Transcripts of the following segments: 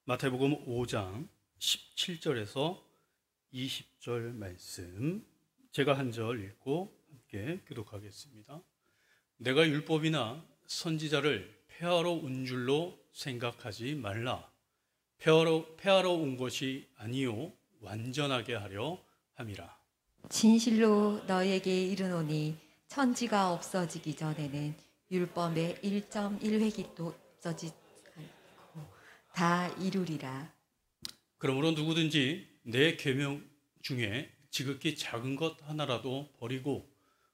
마태복음 5장 17절에서 20절 말씀 제가 한 절 읽고 함께 교독하겠습니다. 내가 율법이나 선지자를 폐하러 온 줄로 생각하지 말라. 폐하러 온 것이 아니요 완전하게 하려 함이라. 진실로 너에게 이르노니 천지가 없어지기 전에는 율법의 1.1획이 없어지지 않고 다 이루리라. 그러므로 누구든지 내 계명 중에 지극히 작은 것 하나라도 버리고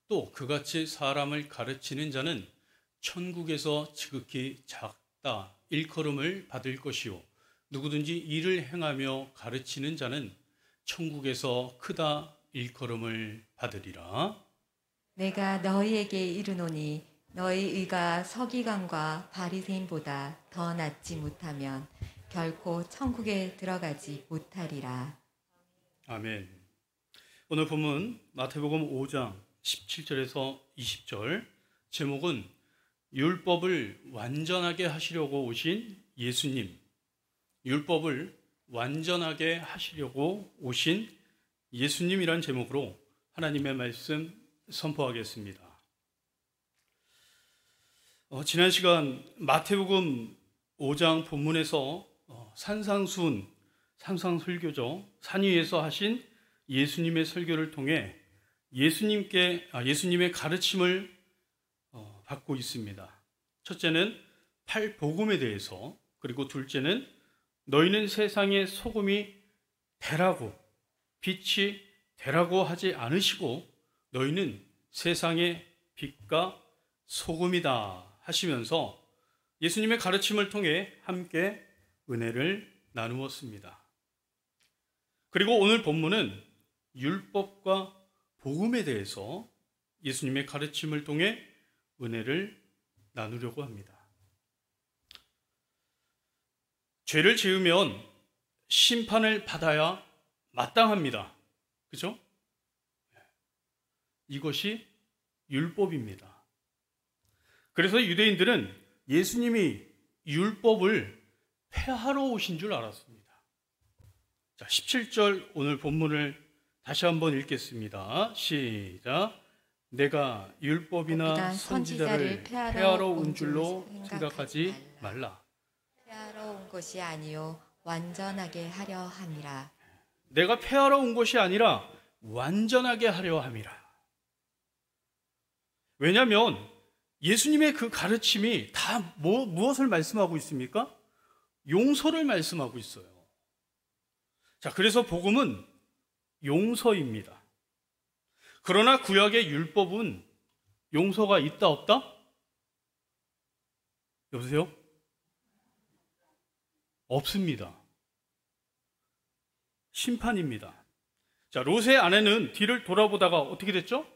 또 그같이 사람을 가르치는 자는 천국에서 지극히 작다 일컬음을 받을 것이요 누구든지 이를 행하며 가르치는 자는 천국에서 크다 일컬음을 받으리라. 내가 너희에게 이르노니 너희 의가 서기관과 바리새인보다 더 낫지 못하면 결코 천국에 들어가지 못하리라. 아멘. 오늘 본문 마태복음 5장 17절에서 20절 제목은 율법을 완전하게 하시려고 오신 예수님. 율법을 완전하게 하시려고 오신 예수님이란 제목으로 하나님의 말씀 선포하겠습니다. 지난 시간 마태복음 5장 본문에서 산상설교죠. 산 위에서 하신 예수님의 설교를 통해 예수님의 가르침을 받고 있습니다. 첫째는 팔복음에 대해서, 그리고 둘째는 너희는 세상의 소금이 되라고, 빛이 되라고 하지 않으시고 너희는 세상의 빛과 소금이다 하시면서 예수님의 가르침을 통해 함께 은혜를 나누었습니다. 그리고 오늘 본문은 율법과 복음에 대해서 예수님의 가르침을 통해 은혜를 나누려고 합니다. 죄를 지으면 심판을 받아야 마땅합니다. 그죠? 이것이 율법입니다. 그래서 유대인들은 예수님이 율법을 폐하러 오신 줄 알았습니다. 자, 17절 오늘 본문을 다시 한번 읽겠습니다. 시작. 내가 율법이나 선지자를 폐하러 온 줄로 생각하지 말라. 폐하러 온 것이 아니요 완전하게 하려 함이라. 내가 폐하러 온 것이 아니라 완전하게 하려 함이라. 왜냐하면 예수님의 그 가르침이 다 무엇을 말씀하고 있습니까? 용서를 말씀하고 있어요. 자, 그래서 복음은 용서입니다. 그러나 구약의 율법은 용서가 있다 없다? 여보세요? 없습니다. 심판입니다. 자, 롯의 아내는 뒤를 돌아보다가 어떻게 됐죠?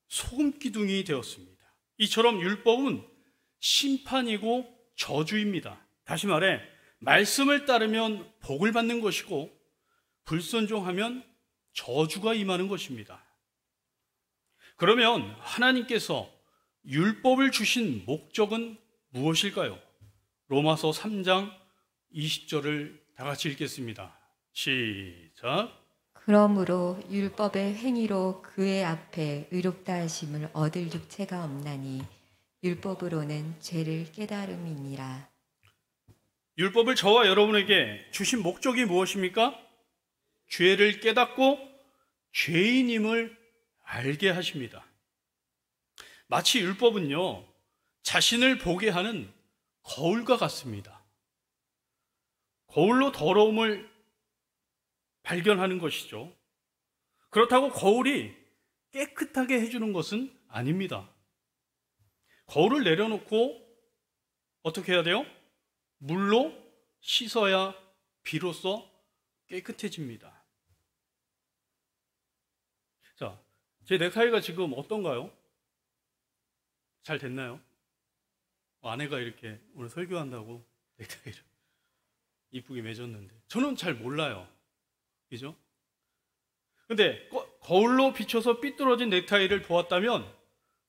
소금 기둥이 되었습니다. 이처럼 율법은 심판이고 저주입니다. 다시 말해 말씀을 따르면 복을 받는 것이고 불순종하면 저주가 임하는 것입니다. 그러면 하나님께서 율법을 주신 목적은 무엇일까요? 로마서 3장 20절을 다 같이 읽겠습니다. 시작. 그러므로 율법의 행위로 그의 앞에 의롭다 하심을 얻을 육체가 없나니 율법으로는 죄를 깨달음이니라. 율법을 저와 여러분에게 주신 목적이 무엇입니까? 죄를 깨닫고 죄인임을 알게 하십니다. 마치 율법은요, 자신을 보게 하는 거울과 같습니다. 거울로 더러움을 발견하는 것이죠. 그렇다고 거울이 깨끗하게 해주는 것은 아닙니다. 거울을 내려놓고 어떻게 해야 돼요? 물로 씻어야 비로소 깨끗해집니다. 자, 제 넥타이가 지금 어떤가요? 잘 됐나요? 아내가 이렇게 오늘 설교한다고 넥타이를 이쁘게 맺었는데 저는 잘 몰라요. 그죠? 근데 거울로 비춰서 삐뚤어진 넥타이를 보았다면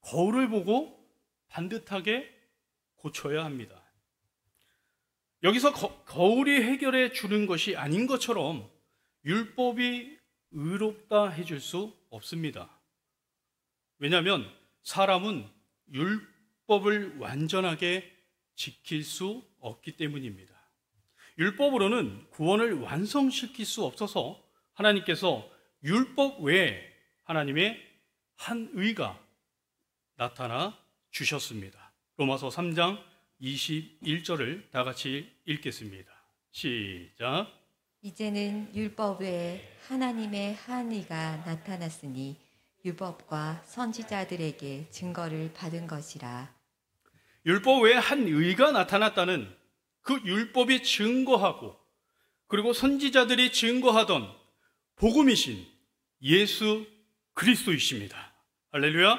거울을 보고 반듯하게 고쳐야 합니다. 여기서 거울이 해결해 주는 것이 아닌 것처럼 율법이 의롭다 해줄 수 없습니다. 왜냐하면 사람은 율법을 완전하게 지킬 수 없기 때문입니다. 율법으로는 구원을 완성시킬 수 없어서 하나님께서 율법 외에 하나님의 한 의가 나타나 주셨습니다. 로마서 3장 21절을 다 같이 읽겠습니다. 시작. 이제는 율법 외에 하나님의 한 의가 나타났으니 율법과 선지자들에게 증거를 받은 것이라. 율법 외에 한 의가 나타났다는 그 율법이 증거하고 그리고 선지자들이 증거하던 복음이신 예수 그리스도이십니다. 할렐루야.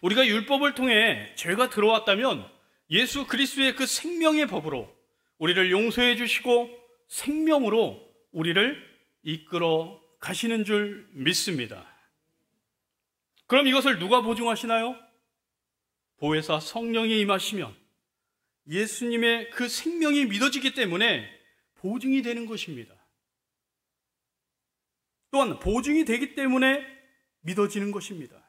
우리가 율법을 통해 죄가 들어왔다면 예수 그리스도의 그 생명의 법으로 우리를 용서해 주시고 생명으로 우리를 이끌어 가시는 줄 믿습니다. 그럼 이것을 누가 보증하시나요? 보혜사 성령이 임하시면 예수님의 그 생명이 믿어지기 때문에 보증이 되는 것입니다. 또한 보증이 되기 때문에 믿어지는 것입니다.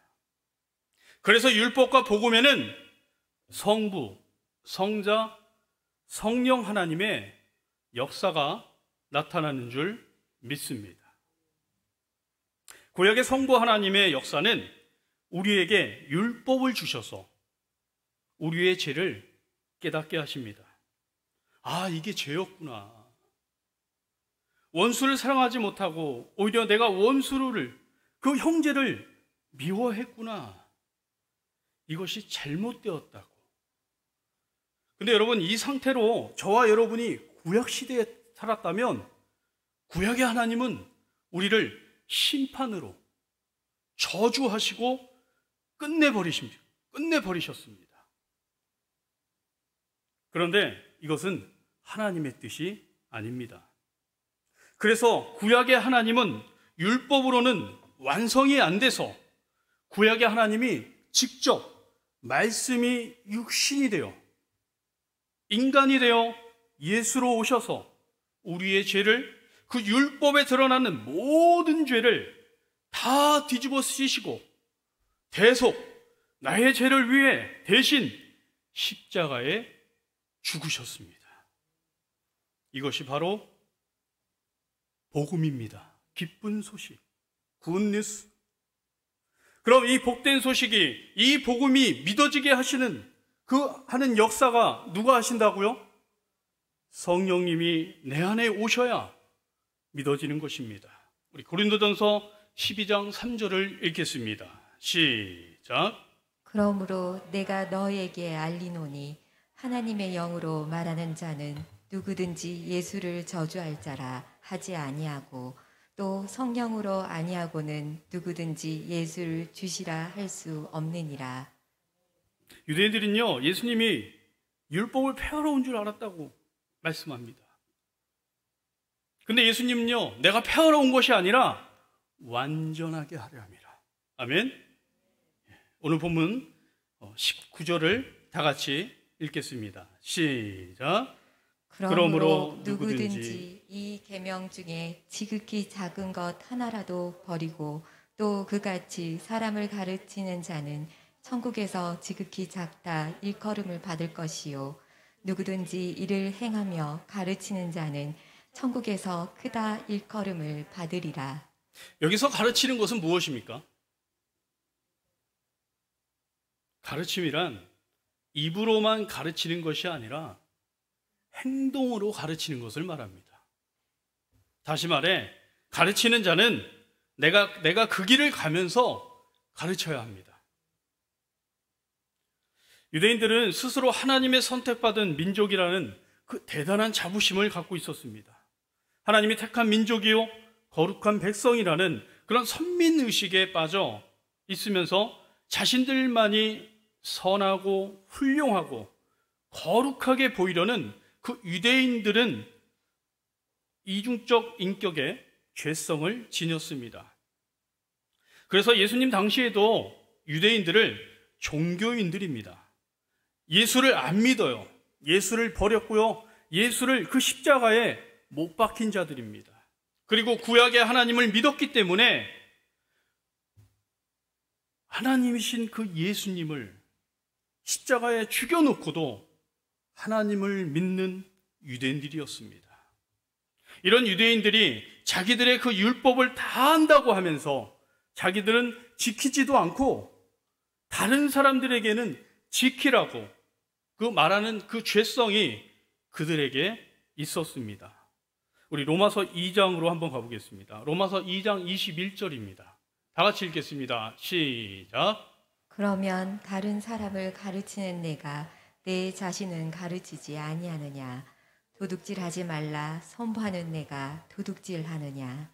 그래서 율법과 복음에는 성부, 성자, 성령 하나님의 역사가 나타나는 줄 믿습니다. 구약의 성부 하나님의 역사는 우리에게 율법을 주셔서 우리의 죄를 깨닫게 하십니다. 아, 이게 죄였구나. 원수를 사랑하지 못하고 오히려 내가 원수를, 그 형제를 미워했구나. 이것이 잘못되었다고. 근데 여러분, 이 상태로 저와 여러분이 구약시대에 살았다면 구약의 하나님은 우리를 심판으로 저주하시고 끝내버리셨습니다. 그런데 이것은 하나님의 뜻이 아닙니다. 그래서 구약의 하나님은 율법으로는 완성이 안 돼서 구약의 하나님이 직접 말씀이 육신이 되어 인간이 되어 예수로 오셔서 우리의 죄를, 그 율법에 드러나는 모든 죄를 다 뒤집어 쓰시고 대속 나의 죄를 위해 대신 십자가에 죽으셨습니다. 이것이 바로 복음입니다. 기쁜 소식, 굿뉴스. 그럼 이 복된 소식이, 이 복음이 믿어지게 하는 역사가 누가 하신다고요? 성령님이 내 안에 오셔야 믿어지는 것입니다. 우리 고린도전서 12장 3절을 읽겠습니다. 시작. 그러므로 내가 너에게 알리노니 하나님의 영으로 말하는 자는 누구든지 예수를 저주할 자라 하지 아니하고 또 성령으로 아니하고는 누구든지 예수를 주시라 할 수 없느니라. 유대인들은요, 예수님이 율법을 폐하러 온 줄 알았다고 말씀합니다. 근데 예수님은요, 내가 폐하러 온 것이 아니라 완전하게 하려 함이라. 아멘. 오늘 본문 19절을 다 같이 읽겠습니다. 시작. 그러므로 누구든지 이 계명 중에 지극히 작은 것 하나라도 버리고 또 그같이 사람을 가르치는 자는 천국에서 지극히 작다 일컬음을 받을 것이요 누구든지 이를 행하며 가르치는 자는 천국에서 크다 일컬음을 받으리라. 여기서 가르치는 것은 무엇입니까? 가르침이란 입으로만 가르치는 것이 아니라 행동으로 가르치는 것을 말합니다. 다시 말해, 가르치는 자는 내가 그 길을 가면서 가르쳐야 합니다. 유대인들은 스스로 하나님의 선택받은 민족이라는 그 대단한 자부심을 갖고 있었습니다. 하나님이 택한 민족이요 거룩한 백성이라는 그런 선민의식에 빠져 있으면서 자신들만이 선하고 훌륭하고 거룩하게 보이려는 그 유대인들은 이중적 인격의 죄성을 지녔습니다. 그래서 예수님 당시에도 유대인들을 종교인들입니다. 예수를 안 믿어요. 예수를 버렸고요. 예수를 그 십자가에 못 박힌 자들입니다. 그리고 구약의 하나님을 믿었기 때문에 하나님이신 그 예수님을 십자가에 죽여놓고도 하나님을 믿는 유대인들이었습니다. 이런 유대인들이 자기들의 그 율법을 다 안다고 하면서 자기들은 지키지도 않고 다른 사람들에게는 지키라고 그 말하는 그 죄성이 그들에게 있었습니다. 우리 로마서 2장으로 한번 가보겠습니다. 로마서 2장 21절입니다. 다 같이 읽겠습니다. 시작. 그러면 다른 사람을 가르치는 내가 내 자신은 가르치지 아니하느냐? 도둑질하지 말라 선포하는 내가 도둑질하느냐?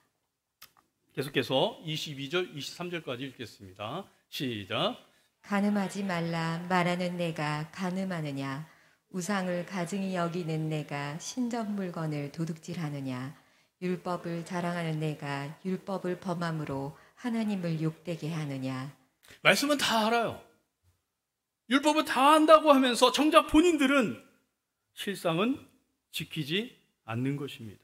계속해서 22절, 23절까지 읽겠습니다. 시작. 간음하지 말라 말하는 내가 간음하느냐? 우상을 가증히 여기는 내가 신전 물건을 도둑질하느냐? 율법을 자랑하는 내가 율법을 범함으로 하나님을 욕되게 하느냐? 말씀은 다 알아요. 율법을 다 안다고 하면서 정작 본인들은 실상은 지키지 않는 것입니다.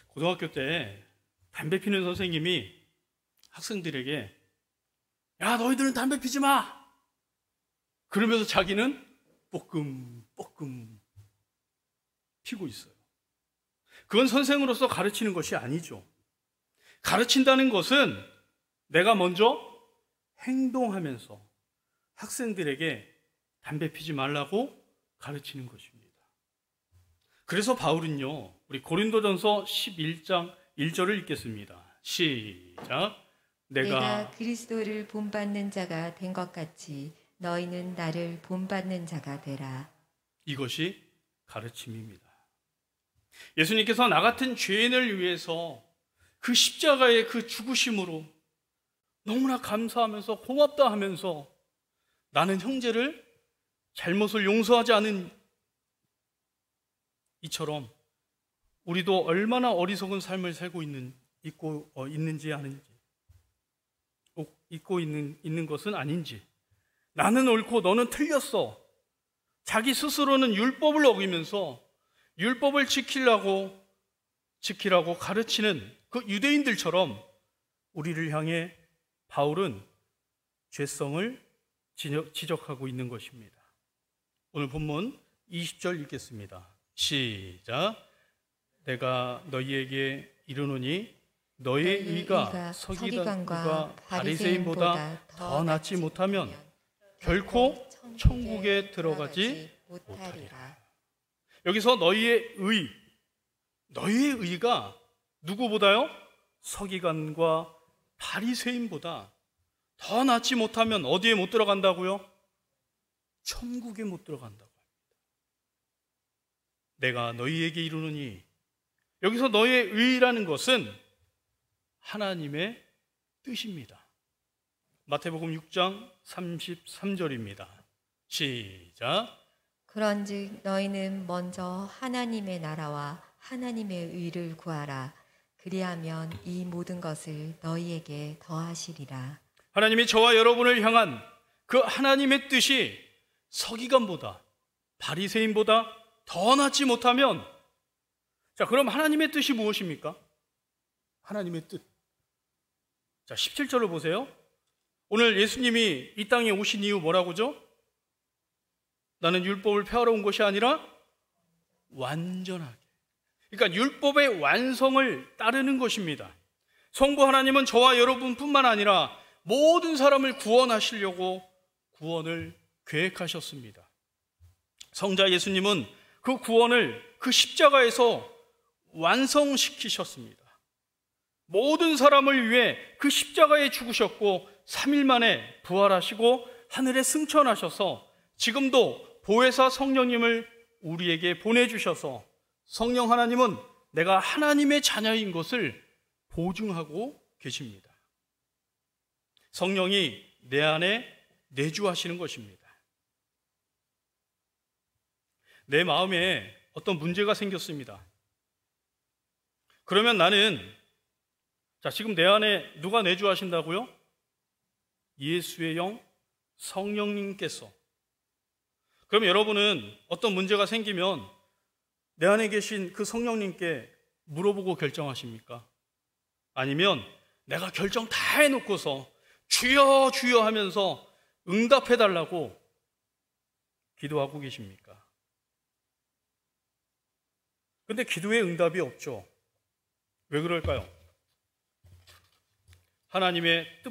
고등학교 때 담배 피는 선생님이 학생들에게 야, 너희들은 담배 피지 마! 그러면서 자기는 뽀끔 피고 있어요. 그건 선생으로서 가르치는 것이 아니죠. 가르친다는 것은 내가 먼저 행동하면서 학생들에게 담배 피지 말라고 가르치는 것입니다. 그래서 바울은요, 우리 고린도전서 11장 1절을 읽겠습니다. 시작. 내가 그리스도를 본받는 자가 된 것 같이 너희는 나를 본받는 자가 되라. 이것이 가르침입니다. 예수님께서 나 같은 죄인을 위해서 그 십자가의 그 죽으심으로 너무나 감사하면서 고맙다 하면서 나는 형제를 잘못을 용서하지 않은 이처럼 우리도 얼마나 어리석은 삶을 살고 있는지 아는지, 잊고 있는 것은 아닌지, 나는 옳고 너는 틀렸어, 자기 스스로는 율법을 어기면서 율법을 지키라고 가르치는 그 유대인들처럼 우리를 향해 바울은 죄성을 지적하고 있는 것입니다. 오늘 본문 20절 읽겠습니다. 시작. 내가 너희에게 이르노니 너희의 의가 서기관과 바리새인보다 더 낫지 못하면 결코 천국에 들어가지 못하리라. 여기서 너희의 의가 누구보다요? 서기관과 바리새인보다 더 낫지 못하면 어디에 못 들어간다고요? 천국에 못 들어간다고 합니다. 내가 너희에게 이르노니, 여기서 너희의 의라는 것은 하나님의 뜻입니다. 마태복음 6장 33절입니다. 시작. 그런즉 너희는 먼저 하나님의 나라와 하나님의 의를 구하라. 그리하면 이 모든 것을 너희에게 더하시리라. 하나님이 저와 여러분을 향한 그 하나님의 뜻이 서기관보다 바리새인보다 더 낫지 못하면, 자, 그럼 하나님의 뜻이 무엇입니까? 하나님의 뜻. 자, 17절로 보세요. 오늘 예수님이 이 땅에 오신 이유 뭐라고죠? 나는 율법을 폐하러 온 것이 아니라 완전하게. 그러니까 율법의 완성을 따르는 것입니다. 성부 하나님은 저와 여러분뿐만 아니라 모든 사람을 구원하시려고 구원을 계획하셨습니다. 성자 예수님은 그 구원을 그 십자가에서 완성시키셨습니다. 모든 사람을 위해 그 십자가에 죽으셨고 3일 만에 부활하시고 하늘에 승천하셔서 지금도 보혜사 성령님을 우리에게 보내주셔서 성령 하나님은 내가 하나님의 자녀인 것을 보증하고 계십니다. 성령이 내 안에 내주하시는 것입니다. 내 마음에 어떤 문제가 생겼습니다. 그러면 나는, 자, 지금 내 안에 누가 내주하신다고요? 예수의 영 성령님께서. 그럼 여러분은 어떤 문제가 생기면 내 안에 계신 그 성령님께 물어보고 결정하십니까? 아니면 내가 결정 다 해놓고서 주여 주여 하면서 응답해달라고 기도하고 계십니까? 근데 기도에 응답이 없죠. 왜 그럴까요? 하나님의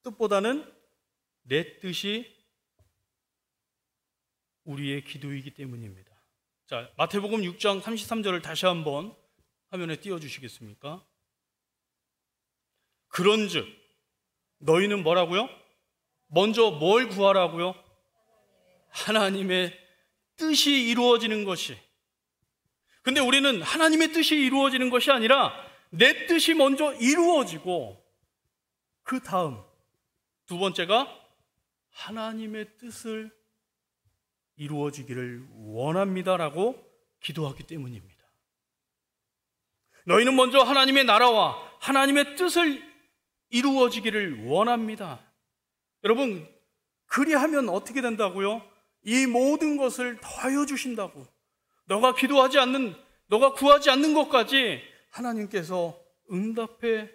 뜻보다는 내 뜻이 우리의 기도이기 때문입니다. 자, 마태복음 6장 33절을 다시 한번 화면에 띄워주시겠습니까? 그런즉 너희는 뭐라고요? 먼저 뭘 구하라고요? 하나님의 뜻이 이루어지는 것이. 근데 우리는 하나님의 뜻이 이루어지는 것이 아니라 내 뜻이 먼저 이루어지고 그 다음 두 번째가 하나님의 뜻을 이루어지기를 원합니다라고 기도하기 때문입니다. 너희는 먼저 하나님의 나라와 하나님의 뜻을 이루어지기를 원합니다. 여러분, 그리하면 어떻게 된다고요? 이 모든 것을 더하여 주신다고. 너가 구하지 않는 것까지 하나님께서 응답해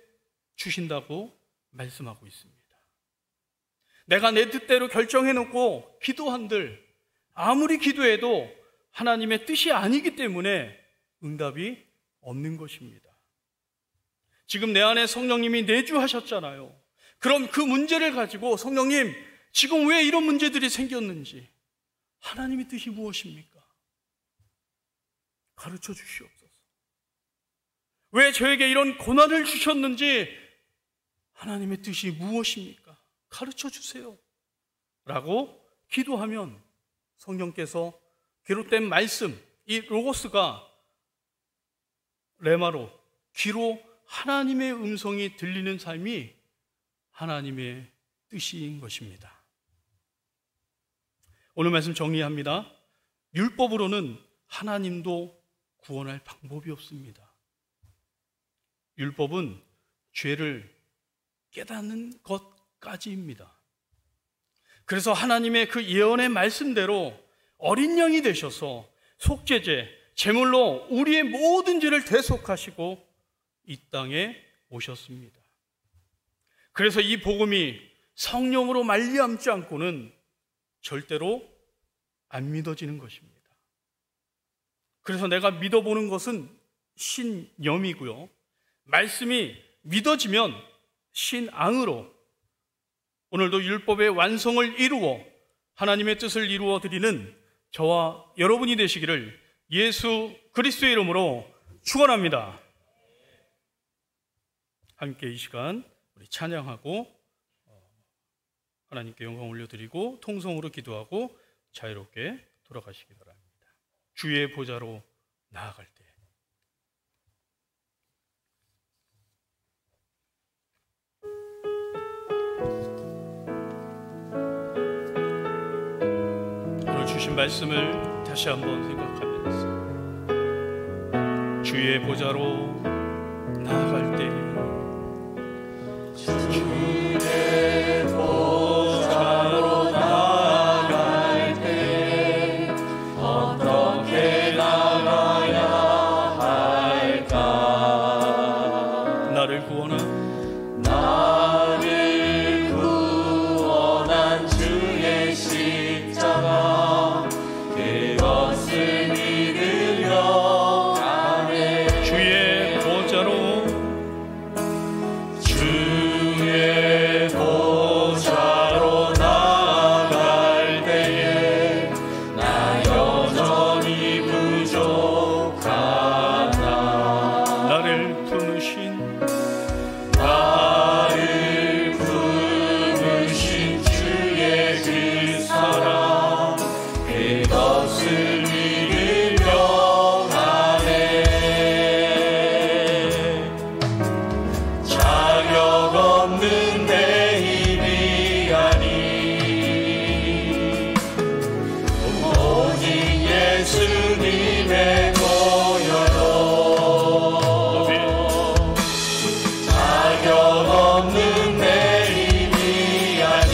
주신다고 말씀하고 있습니다. 내가 내 뜻대로 결정해놓고 기도한들 아무리 기도해도 하나님의 뜻이 아니기 때문에 응답이 없는 것입니다. 지금 내 안에 성령님이 내주하셨잖아요. 그럼 그 문제를 가지고 성령님, 지금 왜 이런 문제들이 생겼는지, 하나님의 뜻이 무엇입니까? 가르쳐 주시옵소서. 왜 저에게 이런 고난을 주셨는지 하나님의 뜻이 무엇입니까? 가르쳐 주세요 라고 기도하면 성령께서 기록된 말씀, 이 로고스가 레마로, 귀로 하나님의 음성이 들리는 삶이 하나님의 뜻인 것입니다. 오늘 말씀 정리합니다. 율법으로는 하나님도 구원할 방법이 없습니다. 율법은 죄를 깨닫는 것까지입니다. 그래서 하나님의 그 예언의 말씀대로 어린 양이 되셔서 속죄제, 제물로 우리의 모든 죄를 대속하시고 이 땅에 오셨습니다. 그래서 이 복음이 성령으로 말미암지 않고는 절대로 안 믿어지는 것입니다. 그래서 내가 믿어보는 것은 신념이고요, 말씀이 믿어지면 신앙으로 오늘도 율법의 완성을 이루어 하나님의 뜻을 이루어 드리는 저와 여러분이 되시기를 예수 그리스도의 이름으로 축원합니다. 함께 이 시간 우리 찬양하고 하나님께 영광 올려드리고 통성으로 기도하고 자유롭게 돌아가시기 바랍니다. 주의 보좌로 나아갈 때 오늘 주신 말씀을 다시 한번 생각하면서 주의 보좌로 나아갈 때 주의 보좌로 나아갈 때 어떻게 나가야 할까? 나를 구원한 주의 십자가 그것을 믿으려 가네. 주의 보좌로 나아갈 때에 나 여전히 부족하다. 나를 품으신 주의 그 사랑 그것을 믿으려 하네. 자격 없는 내 힘이 아니 오직 예수님의 보혈로 자격 없는 내 힘이 아니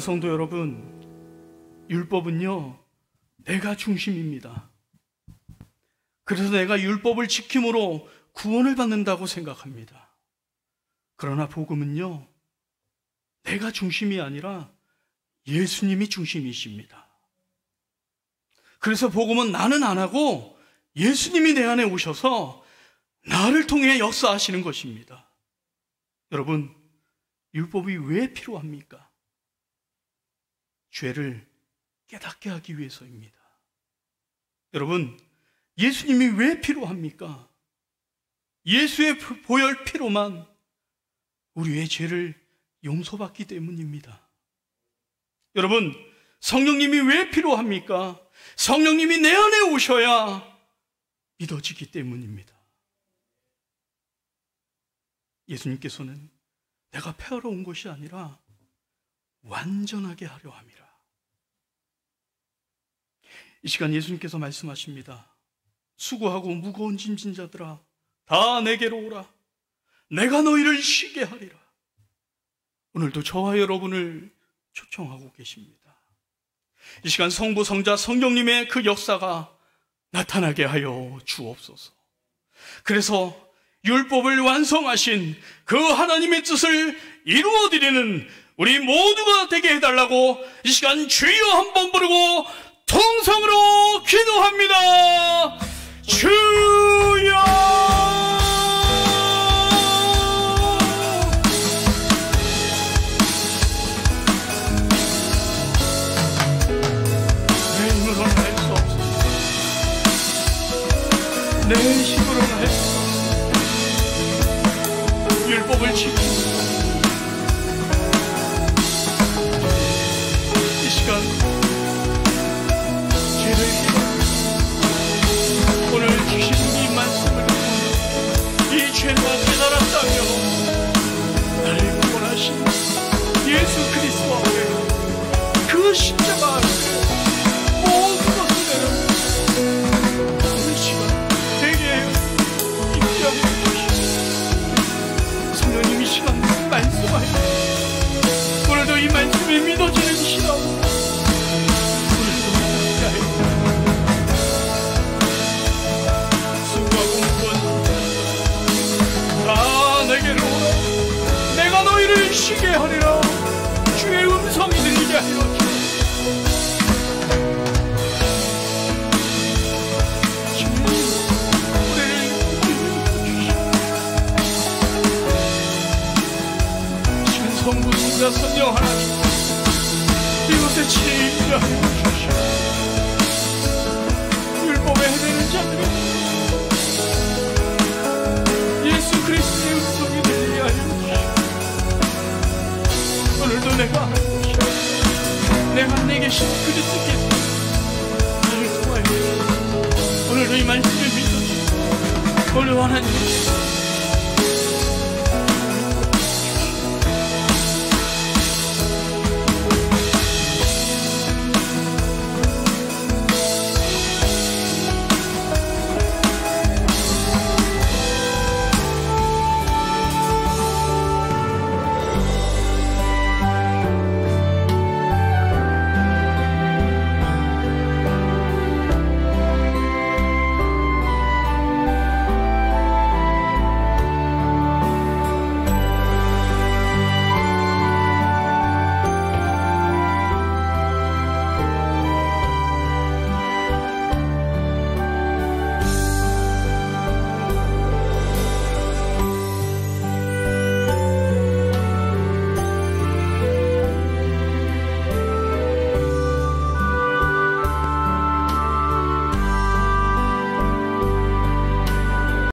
성도 여러분, 율법은요, 내가 중심입니다. 그래서 내가 율법을 지킴으로 구원을 받는다고 생각합니다. 그러나 복음은요, 내가 중심이 아니라 예수님이 중심이십니다. 그래서 복음은 나는 안 하고 예수님이 내 안에 오셔서 나를 통해 역사하시는 것입니다. 여러분, 율법이 왜 필요합니까? 죄를 깨닫게 하기 위해서입니다. 여러분, 예수님이 왜 필요합니까? 예수의 보혈 피로만 우리의 죄를 용서받기 때문입니다. 여러분, 성령님이 왜 필요합니까? 성령님이 내 안에 오셔야 믿어지기 때문입니다. 예수님께서는 내가 폐하러 온 것이 아니라 완전하게 하려 함이라. 이 시간 예수님께서 말씀하십니다. 수고하고 무거운 짐진 자들아, 다 내게로 오라. 내가 너희를 쉬게 하리라. 오늘도 저와 여러분을 초청하고 계십니다. 이 시간 성부, 성자, 성령님의 그 역사가 나타나게 하여 주옵소서. 그래서 율법을 완성하신 그 하나님의 뜻을 이루어드리는 우리 모두가 되게 해달라고 이 시간 주여 한번 부르고 통성으로 기도합니다. 주여! 내 힘으로는 할 수 없습니다. 율법을 지키고 이 시간 죄를 오늘 주신 이 말씀을 이 죄가 깨달았다며 나를 구원하신 예수 그리스도 앞에 그 십자가 앞에 모든 것을 내려 오늘 시간 성령님이 시간 말씀하여 오늘도 이 말씀이 믿어지는 시간 오늘도 믿어지게 수고하고 무거운 다 내게로 오라. 내가 너희를 쉬게 하리라. 주의 음성이 들리게 하여 성부, 성자, 성령 하나님 이곳에 치유하여 주시오. 율법에 헤매는 자들은 예수 그리스도의 음성이 들리게 하여 주시오. 오늘도 내가 내게 계신 그리스도께서 나를 통하여 오늘도 이 말씀을 믿어주시오. 오늘 하나님